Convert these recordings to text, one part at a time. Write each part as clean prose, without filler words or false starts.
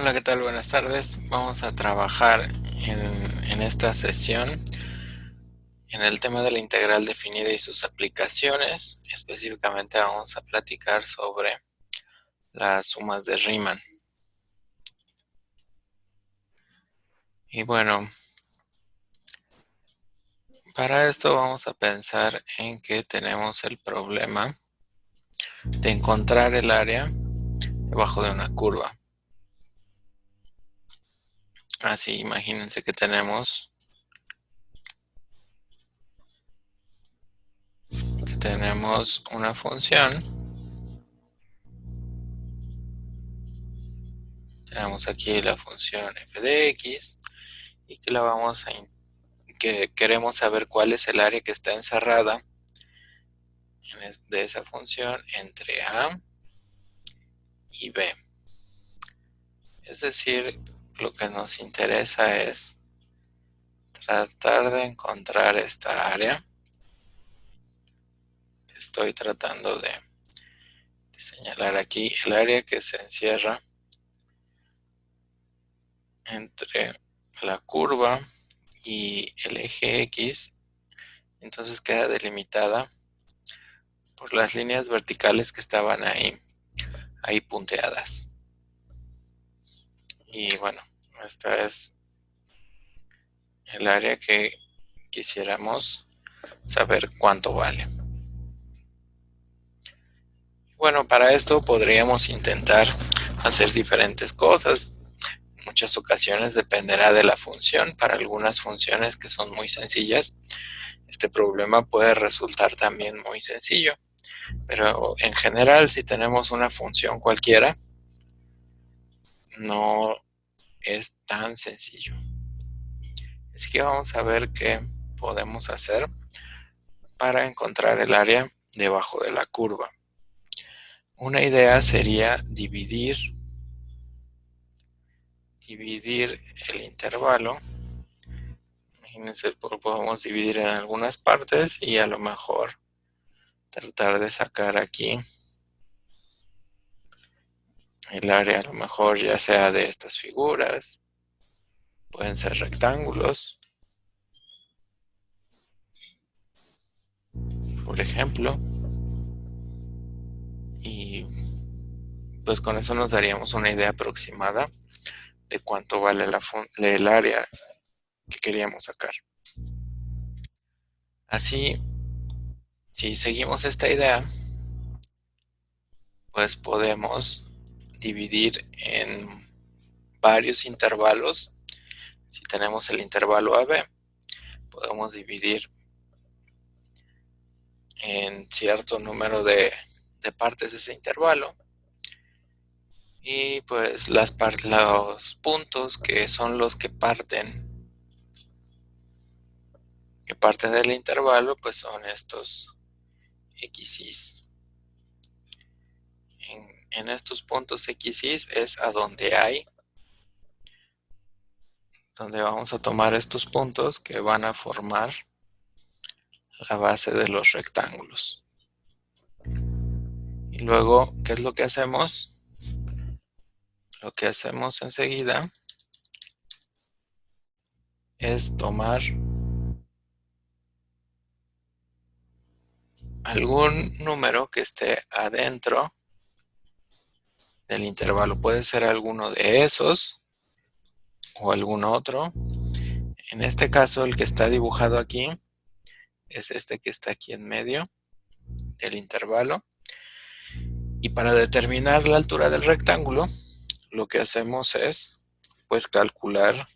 Hola, ¿qué tal? Buenas tardes. Vamos a trabajar en esta sesión en el tema de la integral definida y sus aplicaciones. Específicamente vamos a platicar sobre las sumas de Riemann. Y bueno, para esto vamos a pensar en que tenemos el problema de encontrar el área debajo de una curva. Así, imagínense que tenemos una función. Tenemos aquí la función f de x y que queremos saber cuál es el área que está encerrada de esa función entre a y b. Es decir, lo que nos interesa es tratar de encontrar esta área. Estoy tratando de señalar aquí el área que se encierra entre la curva y el eje X. Entonces queda delimitada por las líneas verticales que estaban ahí punteadas. Y bueno, esta es el área que quisiéramos saber cuánto vale. Bueno, para esto podríamos intentar hacer diferentes cosas. En muchas ocasiones dependerá de la función. Para algunas funciones que son muy sencillas, este problema puede resultar también muy sencillo. Pero en general, si tenemos una función cualquiera, no es tan sencillo. Así que vamos a ver qué podemos hacer para encontrar el área debajo de la curva. Una idea sería dividir el intervalo. Imagínense, podemos dividir en algunas partes y a lo mejor tratar de sacar aquí el área, a lo mejor ya sea de estas figuras, pueden ser rectángulos, por ejemplo, y pues con eso nos daríamos una idea aproximada de cuánto vale el área que queríamos sacar. Así, si seguimos esta idea, pues podemos dividir en varios intervalos. Si tenemos el intervalo AB, podemos dividir en cierto número de partes de ese intervalo. Y pues los puntos que son los que parten del intervalo, pues son estos x's. En estos puntos x's es a donde vamos a tomar estos puntos que van a formar la base de los rectángulos. Y luego, ¿qué es lo que hacemos? Lo que hacemos enseguida es tomar algún número que esté adentro del intervalo. Puede ser alguno de esos o algún otro. En este caso, el que está dibujado aquí es este que está aquí en medio del intervalo. Y para determinar la altura del rectángulo, lo que hacemos es pues calcular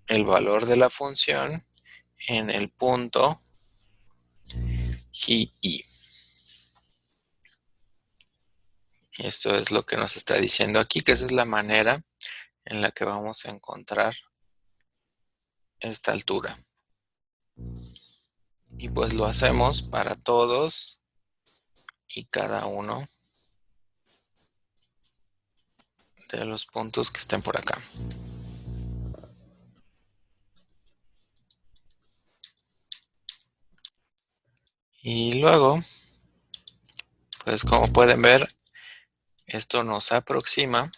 el valor de la función en el punto y. Y esto es lo que nos está diciendo aquí, que esa es la manera en la que vamos a encontrar esta altura. Y pues lo hacemos para todos y cada uno de los puntos que estén por acá. Y luego, pues como pueden ver, esto nos aproxima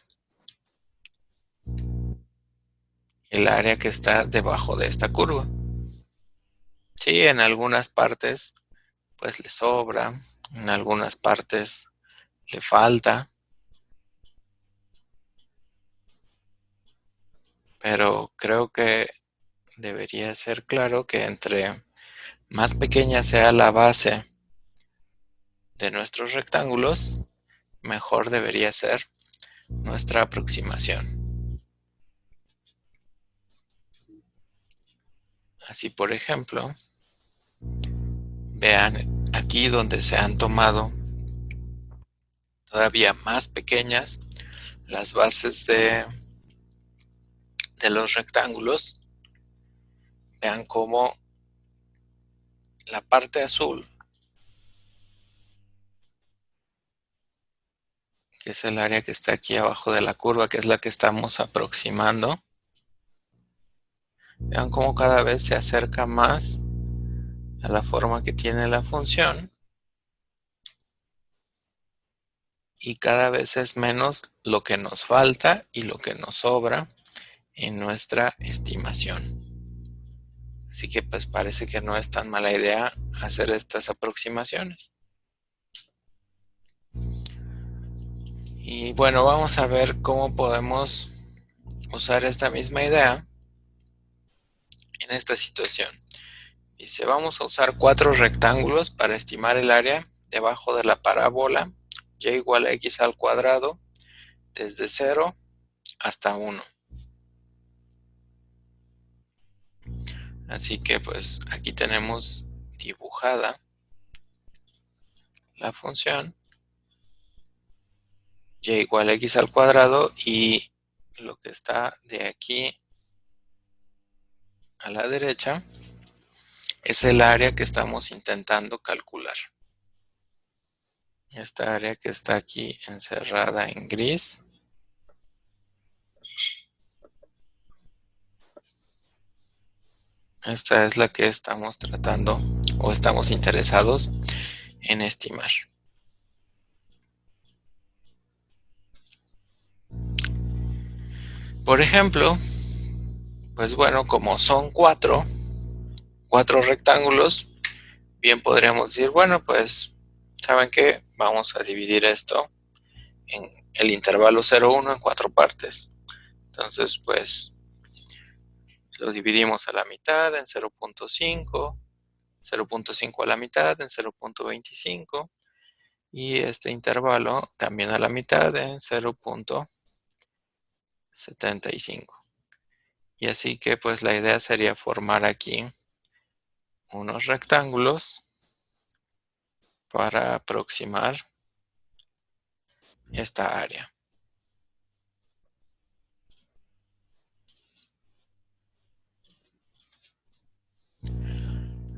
el área que está debajo de esta curva. Sí, en algunas partes pues le sobra, en algunas partes le falta, pero creo que debería ser claro que entre más pequeña sea la base de nuestros rectángulos, mejor debería ser nuestra aproximación. Así, por ejemplo, vean aquí donde se han tomado todavía más pequeñas las bases de los rectángulos. Vean cómo la parte azul, que es el área que está aquí abajo de la curva, que es la que estamos aproximando, vean cómo cada vez se acerca más a la forma que tiene la función y cada vez es menos lo que nos falta y lo que nos sobra en nuestra estimación. Así que pues parece que no es tan mala idea hacer estas aproximaciones. Y bueno, vamos a ver cómo podemos usar esta misma idea en esta situación. Dice, vamos a usar 4 rectángulos para estimar el área debajo de la parábola y igual a x al cuadrado desde 0 hasta 1. Así que pues aquí tenemos dibujada la función y igual a x al cuadrado y lo que está de aquí a la derecha es el área que estamos intentando calcular. Esta área que está aquí encerrada en gris. Esta es la que estamos tratando o estamos interesados en estimar. Por ejemplo, pues bueno, como son 4 rectángulos, bien podríamos decir, bueno, pues, ¿saben qué? Vamos a dividir esto en el intervalo 0,1 en 4 partes. Entonces, pues, lo dividimos a la mitad en 0,5, 0,5 a la mitad en 0,25 y este intervalo también a la mitad en 0,75. Y así que pues la idea sería formar aquí unos rectángulos para aproximar esta área.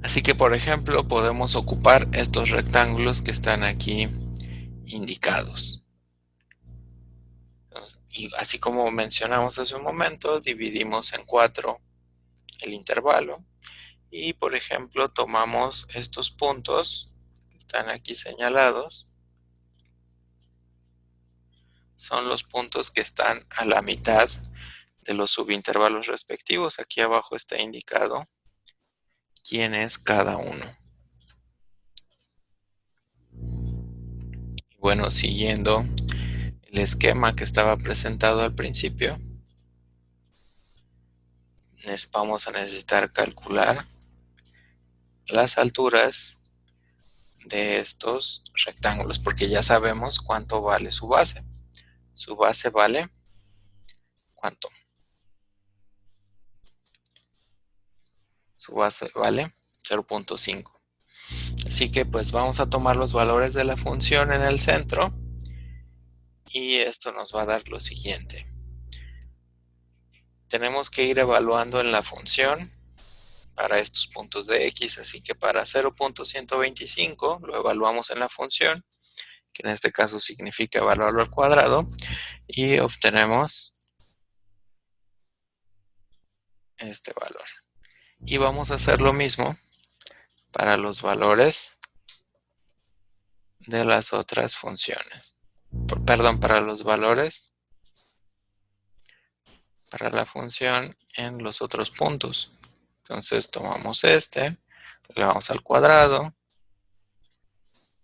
Así que por ejemplo podemos ocupar estos rectángulos que están aquí indicados. Y así como mencionamos hace un momento, dividimos en 4 el intervalo y por ejemplo tomamos estos puntos que están aquí señalados. Son los puntos que están a la mitad de los subintervalos respectivos. Aquí abajo está indicado quién es cada uno. Bueno, siguiendo el esquema que estaba presentado al principio, vamos a necesitar calcular las alturas de estos rectángulos, porque ya sabemos cuánto vale su base. Su base vale ¿cuánto? Su base vale 0,5. Así que pues vamos a tomar los valores de la función en el centro y esto nos va a dar lo siguiente. Tenemos que ir evaluando en la función para estos puntos de x, así que para 0,125 lo evaluamos en la función, que en este caso significa evaluarlo al cuadrado, y obtenemos este valor. Y vamos a hacer lo mismo para los valores de las otras funciones. perdón, para los valores, para la función en los otros puntos. Entonces tomamos este, le vamos al cuadrado,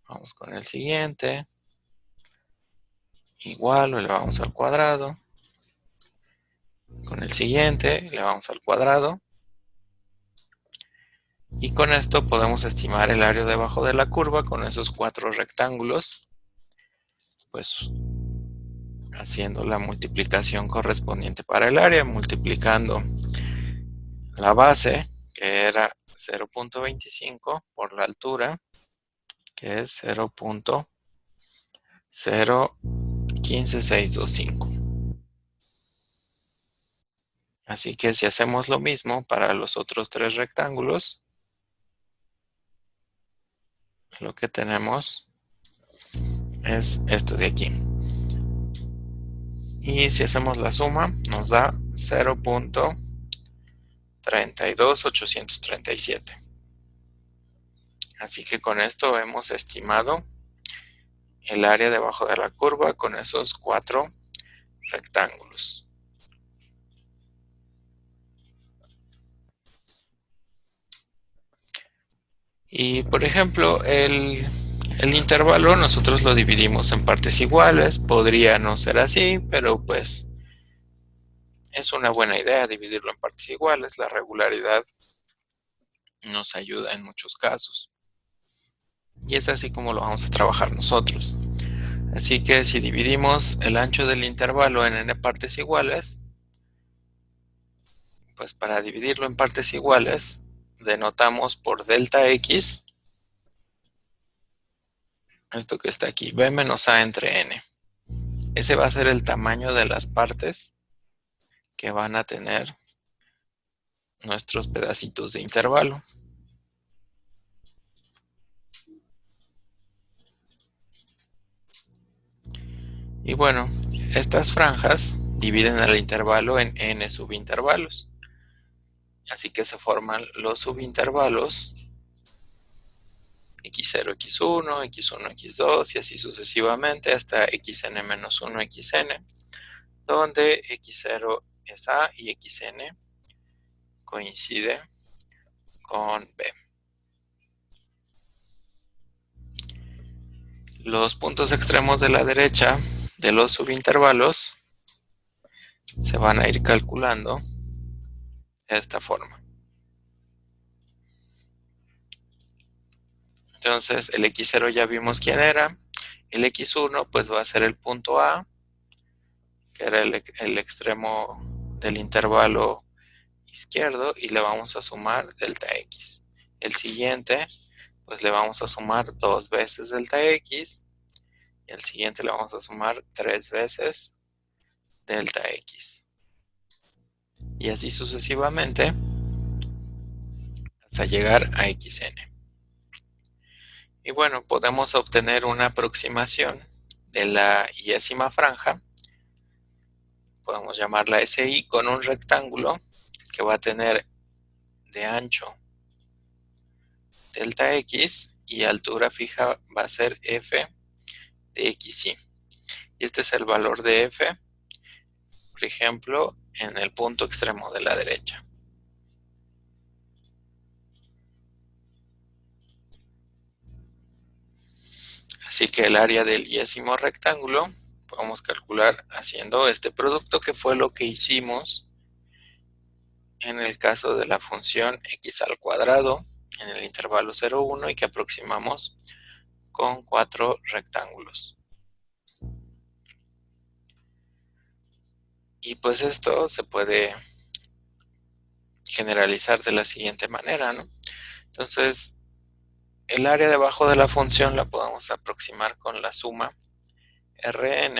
vamos con el siguiente, igual lo elevamos al cuadrado, con el siguiente le vamos al cuadrado, y con esto podemos estimar el área debajo de la curva con esos 4 rectángulos, pues haciendo la multiplicación correspondiente para el área, multiplicando la base, que era 0.25, por la altura, que es 0.015625. Así que si hacemos lo mismo para los otros 3 rectángulos, lo que tenemos es esto de aquí. Y si hacemos la suma, nos da 0.32837. Así que con esto hemos estimado el área debajo de la curva con esos 4 rectángulos. Y por ejemplo, el intervalo nosotros lo dividimos en partes iguales. Podría no ser así, pero pues es una buena idea dividirlo en partes iguales. La regularidad nos ayuda en muchos casos. Y es así como lo vamos a trabajar nosotros. Así que si dividimos el ancho del intervalo en n partes iguales, pues para dividirlo en partes iguales, denotamos por delta x, esto que está aquí, b menos a entre n. Ese va a ser el tamaño de las partes que van a tener nuestros pedacitos de intervalo. Y bueno, estas franjas dividen el intervalo en n subintervalos. Así que se forman los subintervalos x0, x1, x1, x2 y así sucesivamente hasta xn-1, xn, donde x0 es a y xn coincide con b. Los puntos extremos de la derecha de los subintervalos se van a ir calculando de esta forma. Entonces el x0 ya vimos quién era. El x1 pues va a ser el punto A, que era el extremo del intervalo izquierdo, y le vamos a sumar delta x. El siguiente pues le vamos a sumar 2 veces delta x, y el siguiente le vamos a sumar 3 veces delta x. Y así sucesivamente hasta llegar a xn. Y bueno, podemos obtener una aproximación de la yésima franja, podemos llamarla SI, con un rectángulo que va a tener de ancho delta x y altura fija va a ser f de xy. Y este es el valor de f, por ejemplo, en el punto extremo de la derecha. Así que el área del yésimo rectángulo podemos calcular haciendo este producto, que fue lo que hicimos en el caso de la función x al cuadrado en el intervalo 0, 1 y que aproximamos con 4 rectángulos. Y pues esto se puede generalizar de la siguiente manera, ¿no? Entonces, el área debajo de la función la podemos aproximar con la suma Rn,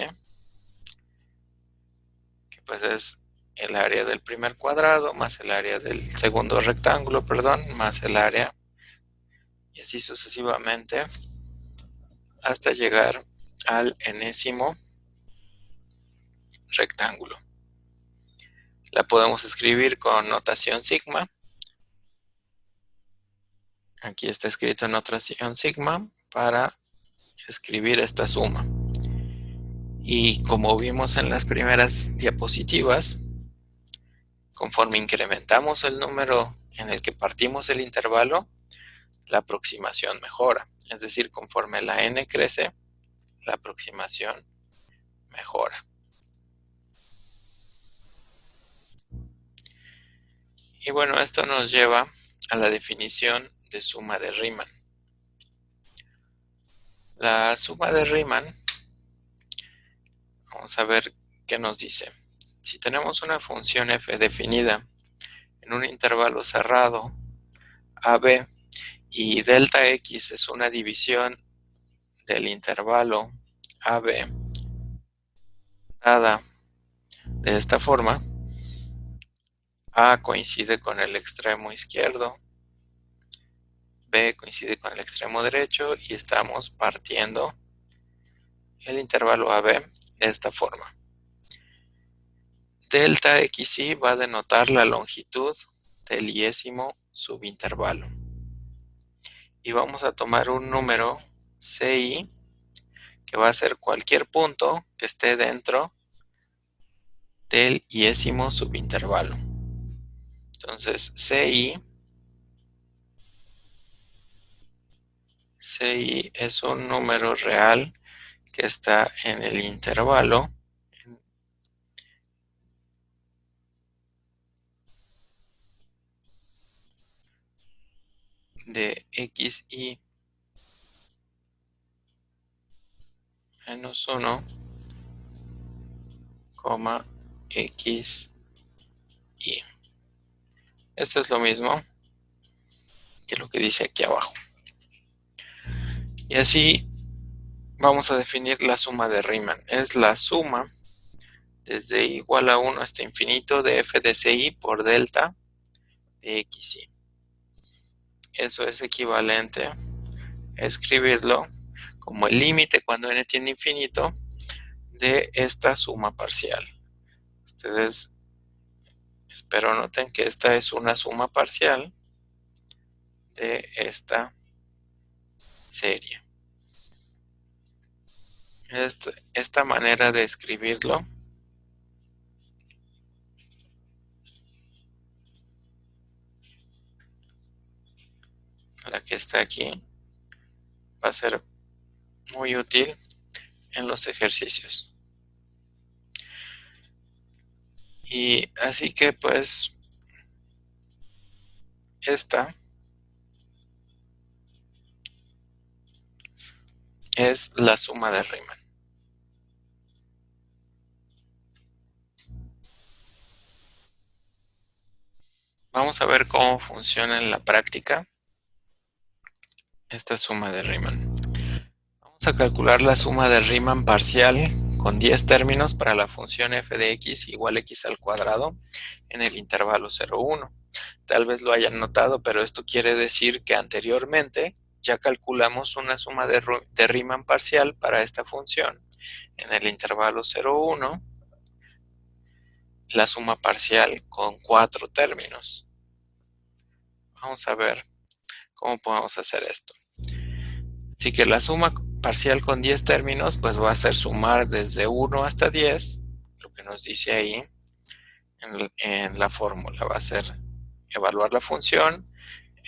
que pues es el área del primer cuadrado más el área del segundo rectángulo, perdón, más el área, y así sucesivamente hasta llegar al enésimo rectángulo. La podemos escribir con notación sigma. Aquí está escrito en notación sigma para escribir esta suma. Y como vimos en las primeras diapositivas, conforme incrementamos el número en el que partimos el intervalo, la aproximación mejora. Es decir, conforme la n crece, la aproximación mejora. Y bueno, esto nos lleva a la definición de suma de Riemann. La suma de Riemann, vamos a ver qué nos dice. Si tenemos una función f definida en un intervalo cerrado AB y delta x es una división del intervalo AB dada de esta forma, A coincide con el extremo izquierdo, B coincide con el extremo derecho y estamos partiendo el intervalo AB de esta forma. Delta xy va a denotar la longitud del iésimo subintervalo. Y vamos a tomar un número ci que va a ser cualquier punto que esté dentro del iésimo subintervalo. Entonces ci es un número real que está en el intervalo de xy menos 1, xy. Esto es lo mismo que lo que dice aquí abajo. Y así vamos a definir la suma de Riemann. Es la suma desde igual a 1 hasta infinito de f de ci por delta de xy. Eso es equivalente a escribirlo como el límite cuando n tiende a infinito de esta suma parcial. Ustedes espero noten que esta es una suma parcial de esta serie. Esta manera de escribirlo la que está aquí va a ser muy útil en los ejercicios. Y así que pues esta es la suma de Riemann. Vamos a ver cómo funciona en la práctica esta suma de Riemann. Vamos a calcular la suma de Riemann parcial con 10 términos para la función f de x igual a x al cuadrado en el intervalo 0, 1. Tal vez lo hayan notado, pero esto quiere decir que anteriormente ya calculamos una suma de Riemann parcial para esta función en el intervalo 0, 1, la suma parcial con 4 términos. Vamos a ver cómo podemos hacer esto. Así que la suma parcial con 10 términos pues va a ser sumar desde 1 hasta 10, lo que nos dice ahí en la fórmula. Va a ser evaluar la función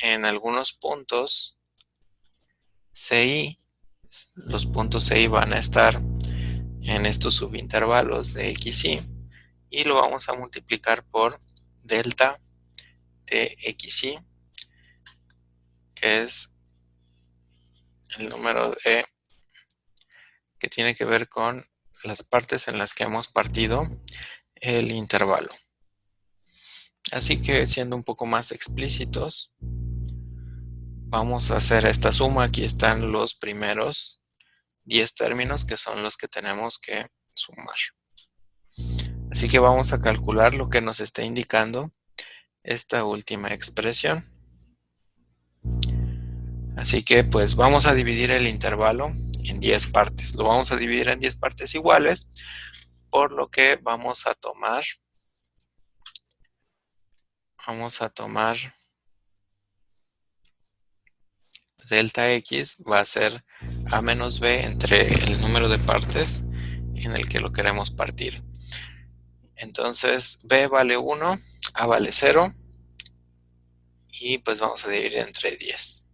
en algunos puntos ci. Los puntos ci van a estar en estos subintervalos de xy y lo vamos a multiplicar por delta de xy, que es el número que tiene que ver con las partes en las que hemos partido el intervalo. Así que siendo un poco más explícitos, vamos a hacer esta suma. Aquí están los primeros 10 términos que son los que tenemos que sumar. Así que vamos a calcular lo que nos está indicando esta última expresión. Así que pues vamos a dividir el intervalo en 10 partes. Lo vamos a dividir en 10 partes iguales, por lo que vamos a tomar delta x va a ser a menos b entre el número de partes en el que lo queremos partir. Entonces B vale 1, A vale 0 y pues vamos a dividir entre 10.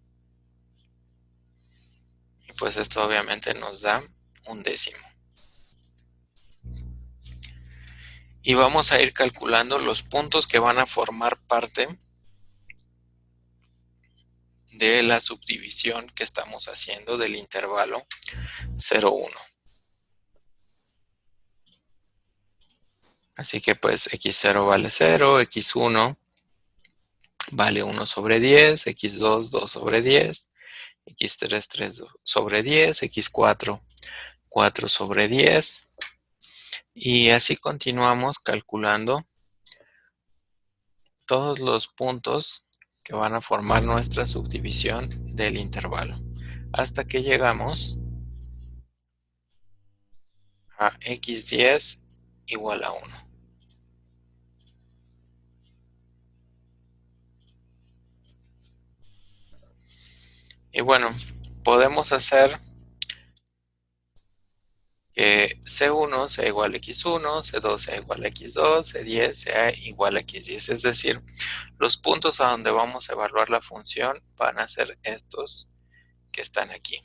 Y pues esto obviamente nos da un décimo. Y vamos a ir calculando los puntos que van a formar parte de la subdivisión que estamos haciendo del intervalo 0, 1. Así que pues x0 vale 0, x1 vale 1 sobre 10, x2 2 sobre 10, x3 3 sobre 10, x4 4 sobre 10. Y así continuamos calculando todos los puntos que van a formar nuestra subdivisión del intervalo, hasta que llegamos a x10 igual a 1. Y bueno, podemos hacer que C1 sea igual a X1, C2 sea igual a X2, C10 sea igual a X10. Es decir, los puntos a donde vamos a evaluar la función van a ser estos que están aquí.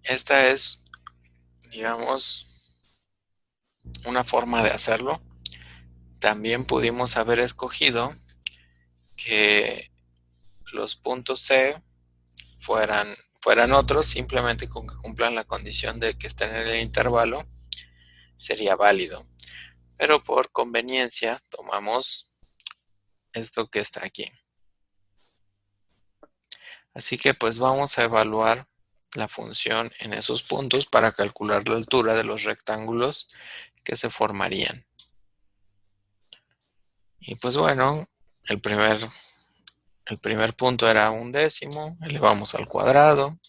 Esta es, digamos, una forma de hacerlo. También pudimos haber escogido que los puntos C fueran otros, simplemente con que cumplan la condición de que estén en el intervalo, sería válido. Pero por conveniencia tomamos esto que está aquí. Así que pues vamos a evaluar la función en esos puntos para calcular la altura de los rectángulos que se formarían. Y pues bueno, el primer punto era 1/10, elevamos al cuadrado,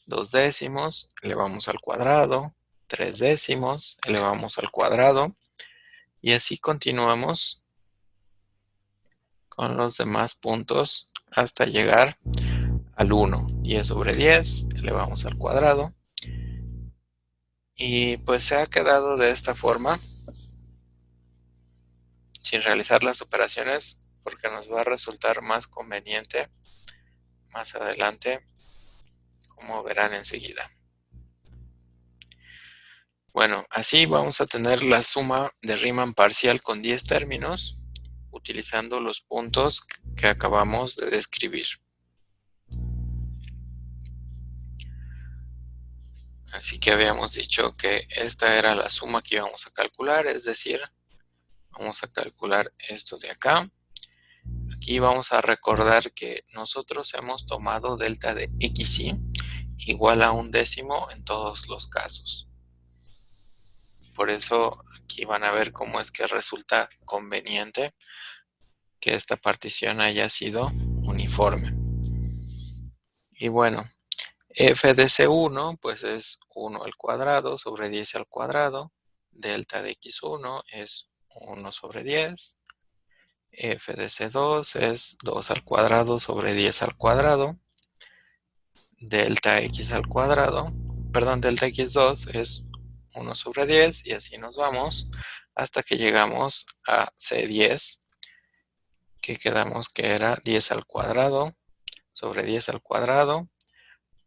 2/10, elevamos al cuadrado, 3/10, elevamos al cuadrado, y así continuamos con los demás puntos hasta llegar al 1. 10 sobre 10, elevamos al cuadrado, y pues se ha quedado de esta forma, sin realizar las operaciones, porque nos va a resultar más conveniente más adelante, como verán enseguida. Bueno, así vamos a tener la suma de Riemann parcial con 10 términos, utilizando los puntos que acabamos de describir. Así que habíamos dicho que esta era la suma que íbamos a calcular, es decir, vamos a calcular esto de acá. Aquí vamos a recordar que nosotros hemos tomado delta de xy igual a 1/10 en todos los casos. Por eso aquí van a ver cómo es que resulta conveniente que esta partición haya sido uniforme. Y bueno, f de C1 pues es 1 al cuadrado sobre 10 al cuadrado. Delta de x1 es 1 sobre 10. F de C2 es 2 al cuadrado sobre 10 al cuadrado. Delta x al cuadrado, perdón, delta x2 es 1 sobre 10 y así nos vamos hasta que llegamos a C10, que quedamos que era 10 al cuadrado sobre 10 al cuadrado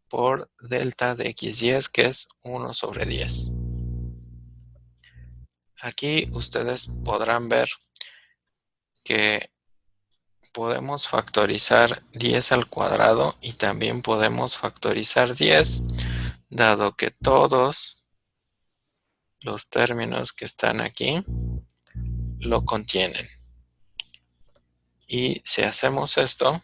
por delta de x10, que es 1 sobre 10. Aquí ustedes podrán ver que podemos factorizar 10 al cuadrado y también podemos factorizar 10, dado que todos los términos que están aquí lo contienen. Y si hacemos esto,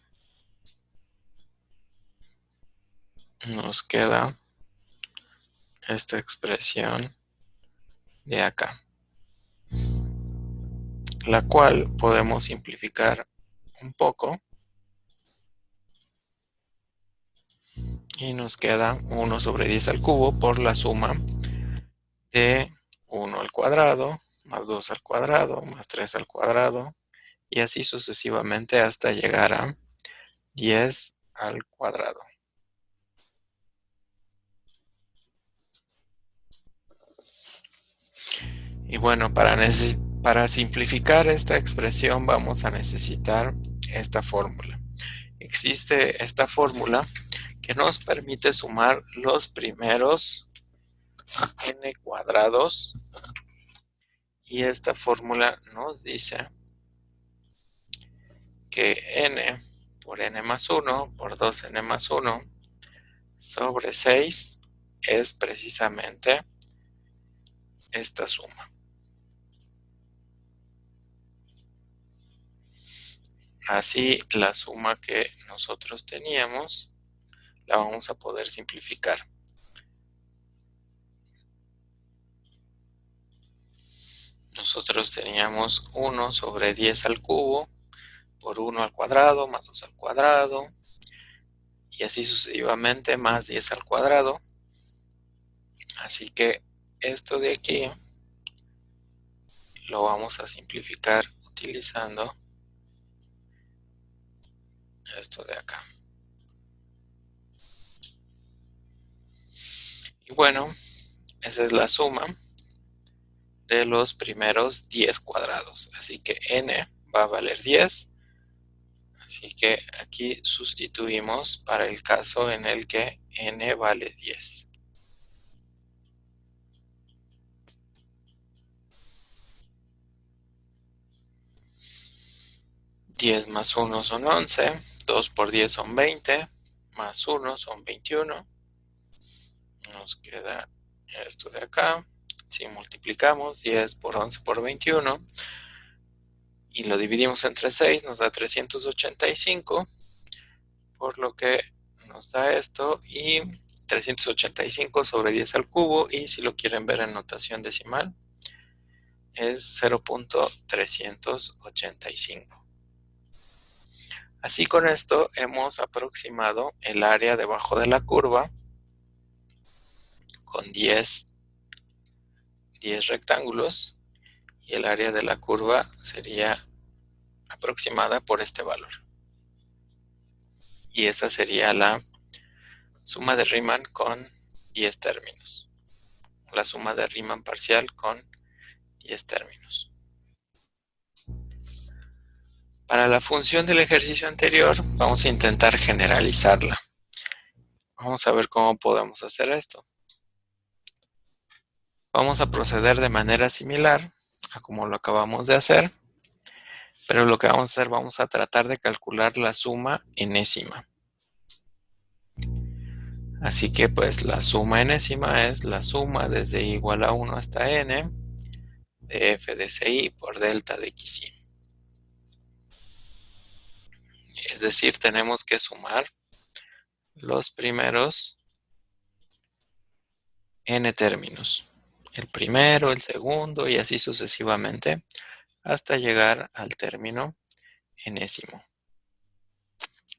nos queda esta expresión de acá, la cual podemos simplificar un poco y nos queda 1 sobre 10 al cubo por la suma de 1 al cuadrado más 2 al cuadrado más 3 al cuadrado y así sucesivamente hasta llegar a 10 al cuadrado. Y bueno, para simplificar esta expresión vamos a necesitar esta fórmula. Existe esta fórmula que nos permite sumar los primeros n cuadrados, y esta fórmula nos dice que n por n más 1 por 2n más 1 sobre 6 es precisamente esta suma. Así, la suma que nosotros teníamos la vamos a poder simplificar. Nosotros teníamos 1 sobre 10 al cubo por 1 al cuadrado más 2 al cuadrado, y así sucesivamente, más 10 al cuadrado. Así que esto de aquí lo vamos a simplificar utilizando esto de acá. Y bueno, esa es la suma de los primeros 10 cuadrados. Así que n va a valer 10. Así que aquí sustituimos para el caso en el que n vale 10. 10 más 1 son 11, 2 por 10 son 20, más 1 son 21. Nos queda esto de acá. Si multiplicamos 10 por 11 por 21 y lo dividimos entre 6, nos da 385, por lo que nos da esto, y 385 sobre 10 al cubo, y si lo quieren ver en notación decimal, es 0.385. Así, con esto hemos aproximado el área debajo de la curva con 10 rectángulos, y el área de la curva sería aproximada por este valor. Y esa sería la suma de Riemann con 10 términos. La suma de Riemann parcial con 10 términos. Para la función del ejercicio anterior, vamos a intentar generalizarla. Vamos a ver cómo podemos hacer esto. Vamos a proceder de manera similar a como lo acabamos de hacer, pero lo que vamos a hacer, vamos a tratar de calcular la suma enésima. Así que pues la suma enésima es la suma desde igual a 1 hasta n de f de ci por delta de xi. Es decir, tenemos que sumar los primeros n términos. El primero, el segundo y así sucesivamente hasta llegar al término enésimo.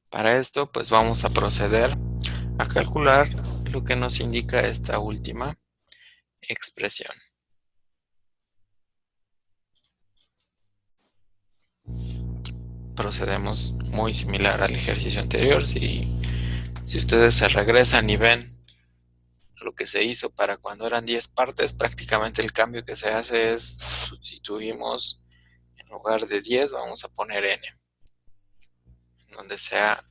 Para esto pues vamos a proceder a calcular lo que nos indica esta última expresión. Procedemos muy similar al ejercicio anterior. Si ustedes se regresan y ven lo que se hizo para cuando eran 10 partes, prácticamente el cambio que se hace es sustituimos, en lugar de 10 vamos a poner n, donde sea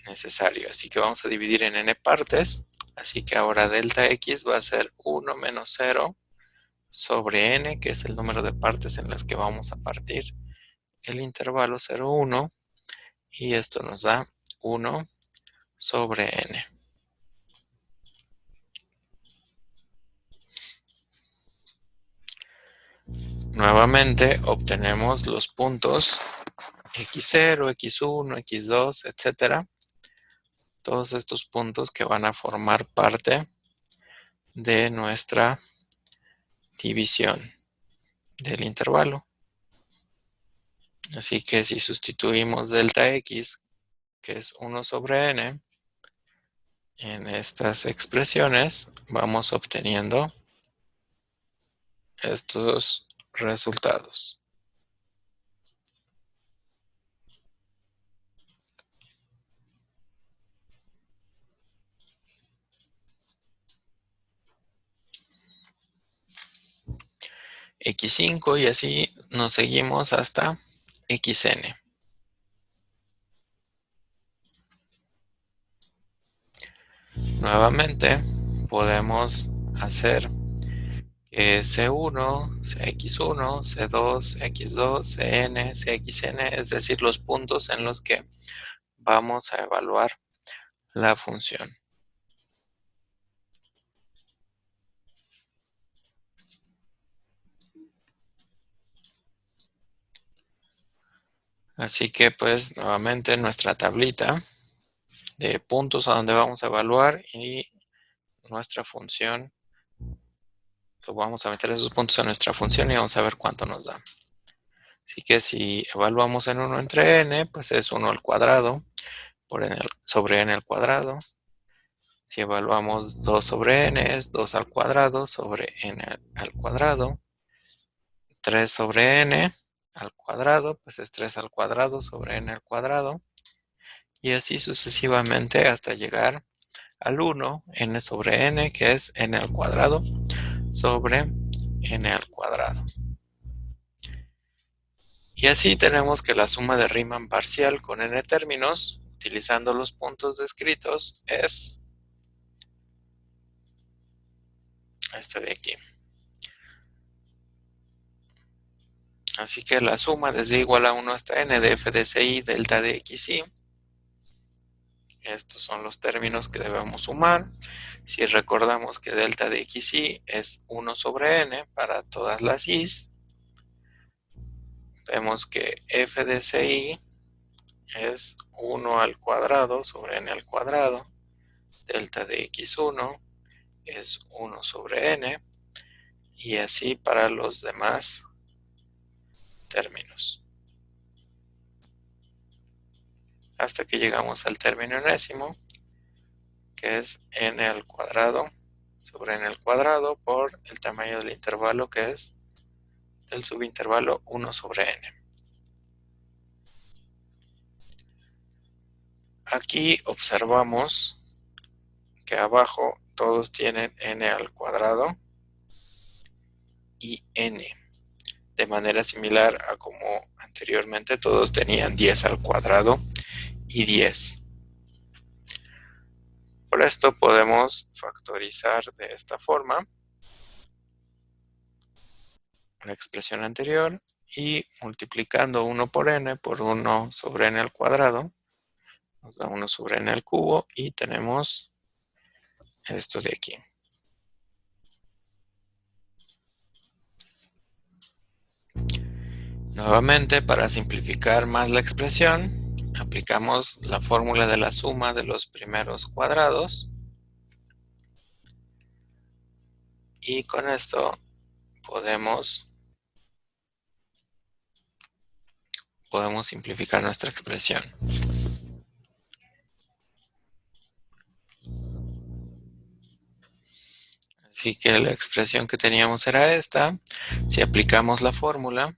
necesario. Así que vamos a dividir en n partes. Así que ahora delta x va a ser 1 menos 0 sobre n, que es el número de partes en las que vamos a partir el intervalo 0, 1, y esto nos da 1 sobre n. Nuevamente obtenemos los puntos x0, x1, x2, etcétera. Todos estos puntos que van a formar parte de nuestra división del intervalo. Así que si sustituimos delta x, que es 1 sobre n, en estas expresiones, vamos obteniendo estos resultados. x5 y así nos seguimos hasta xn. Nuevamente podemos hacer que C1, CX1, C2, X2, Cn, Cxn, es decir, los puntos en los que vamos a evaluar la función. Así que pues nuevamente nuestra tablita de puntos a donde vamos a evaluar y nuestra función, lo vamos a meter esos puntos en nuestra función y vamos a ver cuánto nos da. Así que si evaluamos en 1 entre n, pues es 1 al cuadrado sobre n al cuadrado. Si evaluamos 2 sobre n, es 2 al cuadrado sobre n al cuadrado. 3 sobre n al cuadrado, pues es 3 al cuadrado sobre n al cuadrado. Y así sucesivamente hasta llegar al 1, n sobre n, que es n al cuadrado sobre n al cuadrado. Y así tenemos que la suma de Riemann parcial con n términos, utilizando los puntos descritos, es este de aquí. Así que la suma desde igual a 1 hasta n de f de ci delta de xi. Estos son los términos que debemos sumar. Si recordamos que delta de xi es 1 sobre n para todas las i's, vemos que f de ci es 1 al cuadrado sobre n al cuadrado. Delta de x1 es 1 sobre n. Y así para los demás términos. Hasta que llegamos al término enésimo, que es n al cuadrado sobre n al cuadrado por el tamaño del intervalo, que es del subintervalo 1 sobre n. Aquí observamos que abajo todos tienen n al cuadrado y n, de manera similar a como anteriormente todos tenían 10 al cuadrado y 10. Por esto podemos factorizar de esta forma la expresión anterior y multiplicando 1 por n por 1 sobre n al cuadrado nos da 1 sobre n al cubo y tenemos esto de aquí. Nuevamente, para simplificar más la expresión, aplicamos la fórmula de la suma de los primeros cuadrados y con esto podemos simplificar nuestra expresión. Así que la expresión que teníamos era esta. Si aplicamos la fórmula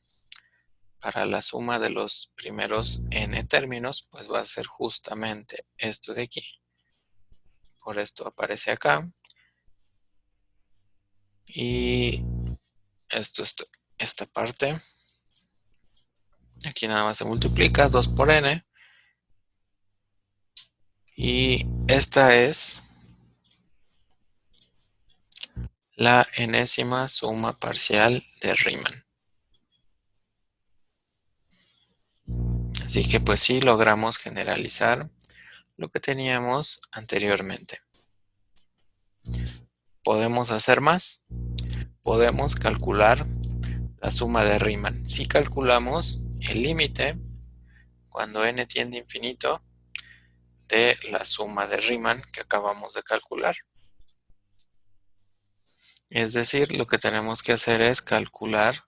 para la suma de los primeros n términos, pues va a ser justamente esto de aquí. Por esto aparece acá. Y esto es esta parte. Aquí nada más se multiplica 2 por n. Y esta es la enésima suma parcial de Riemann. Así que pues sí logramos generalizar lo que teníamos anteriormente. ¿Podemos hacer más? Podemos calcular la suma de Riemann. Si calculamos el límite cuando n tiende a infinito de la suma de Riemann que acabamos de calcular. Es decir, lo que tenemos que hacer es calcular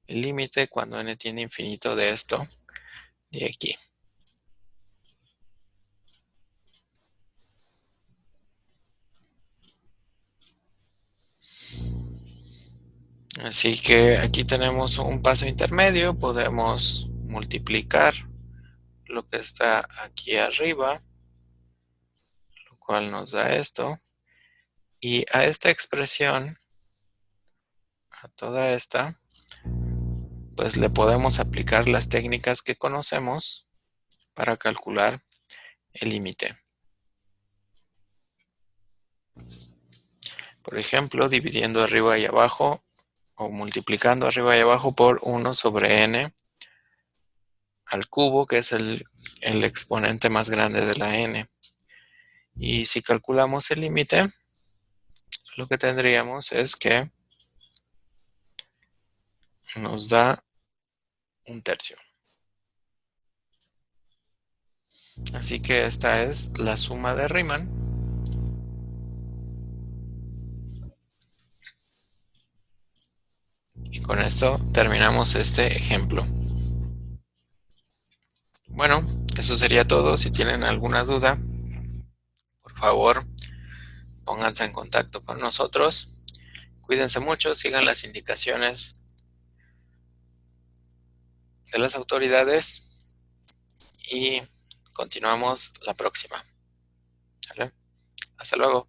el límite cuando n tiende a infinito de esto de aquí. Así que aquí tenemos un paso intermedio. Podemos multiplicar lo que está aquí arriba, lo cual nos da esto. Y a esta expresión a toda esta, pues le podemos aplicar las técnicas que conocemos para calcular el límite. Por ejemplo, dividiendo arriba y abajo o multiplicando arriba y abajo por 1 sobre n al cubo, que es el exponente más grande de la n. Y si calculamos el límite, lo que tendríamos es que nos da 1/3. Así que esta es la suma de Riemann. Y con esto terminamos este ejemplo. Bueno, eso sería todo. Si tienen alguna duda, por favor, pónganse en contacto con nosotros. Cuídense mucho, sigan las indicaciones de las autoridades y continuamos la próxima. ¿Vale? Hasta luego.